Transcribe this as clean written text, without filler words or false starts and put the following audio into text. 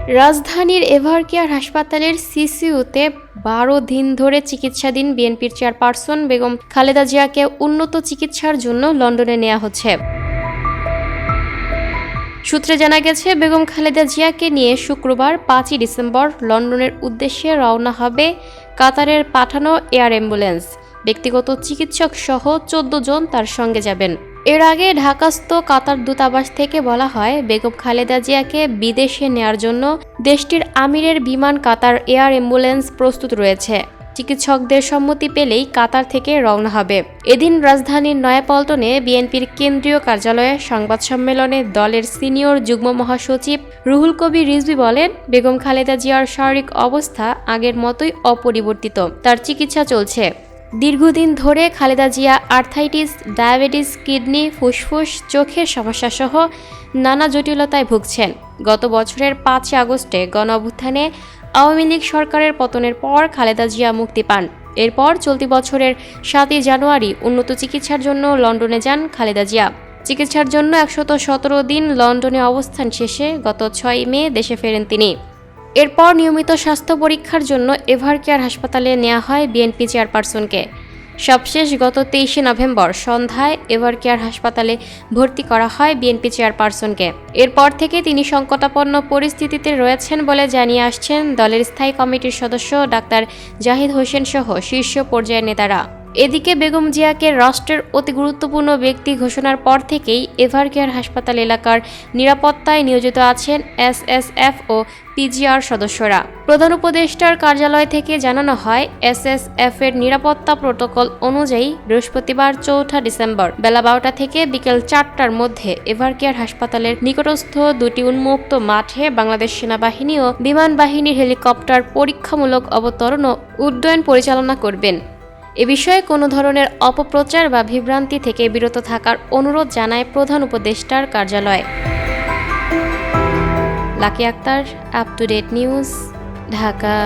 রাজধানীর এভারকেয়ার হাসপাতালের সিসিইউতে ১২ দিন ধরে চিকিৎসাধীন বিএনপির চেয়ারপারসন বেগম খালেদা জিয়াকে উন্নত চিকিৎসার জন্য লন্ডনে নেওয়া হচ্ছে। সূত্রে জানা গেছে, বেগম খালেদা জিয়াকে নিয়ে শুক্রবার ৫ই ডিসেম্বর লন্ডনের উদ্দেশ্যে রওনা হবে কাতারের পাঠানো এয়ার অ্যাম্বুলেন্স। ব্যক্তিগত চিকিৎসক সহ ১৪ জন তার সঙ্গে যাবেন। এর আগে ঢাকাস্থ কাতার দূতাবাস থেকে বলা হয়, বেগম খালেদা জিয়াকে বিদেশে নেয়ার জন্য দেশটির আমিরের বিমান কাতার এয়ার অ্যাম্বুলেন্স প্রস্তুত রয়েছে। চিকিৎসকদের সম্মতি পেলেই কাতার থেকে রওনা হবে। এদিন রাজধানীর নয়াপল্টনে বিএনপির কেন্দ্রীয় কার্যালয়ে সংবাদ সম্মেলনে দলের সিনিয়র যুগ্ম মহাসচিব রুহুল কবির রিজভী বলেন, বেগম খালেদা জিয়ার শারীরিক অবস্থা আগের মতোই অপরিবর্তিত। তার চিকিৎসা চলছে। দীর্ঘদিন ধরে Khaleda Zia arthritis, diabetes, kidney, ফুসফুস, চোখের সমস্যা সহ নানা জটিলতায় ভুগছেন। গত বছরের ৫ আগস্টে গণঅভ্যুত্থানে আওয়ামী লীগ সরকারের পতনের পর খালেদা জিয়া মুক্তি পান। এরপর চলতি বছরের ৭ই জানুয়ারি উন্নত চিকিৎসার জন্য লন্ডনে যান খালেদা জিয়া। চিকিৎসার জন্য ১১৭ দিন লন্ডনে অবস্থান শেষে গত ৬ মে দেশে ফেরেন তিনি। এরপর নিয়মিত স্বাস্থ্য পরীক্ষার জন্য এভারকেয়ার হাসপাতালে নেওয়া হয় বিএনপি চেয়ারপারসনকে। সবশেষ গত ২৩শে নভেম্বর সন্ধ্যায় এভারকেয়ার হাসপাতালে ভর্তি করা হয় বিএনপি চেয়ারপারসনকে। এরপর থেকে তিনি সংকটাপন্ন পরিস্থিতিতে রয়েছেন বলে জানিয়ে আসছেন দলের স্থায়ী কমিটির সদস্য ডাক্তার জাহিদ হোসেন সহ শীর্ষ পর্যায়ের নেতারা। এদিকে বেগম জিয়াকে রাষ্ট্রের অতি গুরুত্বপূর্ণ ব্যক্তি ঘোষণার পর থেকেই এভারকেয়ার হাসপাতাল এলাকার নিরাপত্তায় নিয়োজিত আছেন এসএসএফ ও পিজিআর সদস্যরা। প্রধান উপদেষ্টার কার্যালয় থেকে জানানো হয়, এসএসএফ এর নিরাপত্তা প্রোটোকল অনুযায়ী বৃহস্পতিবার ৪ঠা ডিসেম্বর বেলা ১২টা থেকে বিকেল ৪টার মধ্যে এভারকেয়ার হাসপাতালের নিকটস্থ দুটি উন্মুক্ত মাঠে বাংলাদেশ সেনাবাহিনী ও বিমান বাহিনীর হেলিকপ্টার পরীক্ষামূলক অবতরণ ও উড্ডয়ন পরিচালনা করবেন। এ বিষয়ে কোনো ধরনের অপপ্রচার বা বিভ্রান্তি থেকে বিরত থাকার অনুরোধ জানায় প্রধান উপদেষ্টার কার্যালয়। Lucky Akter, up to date news, Dhaka.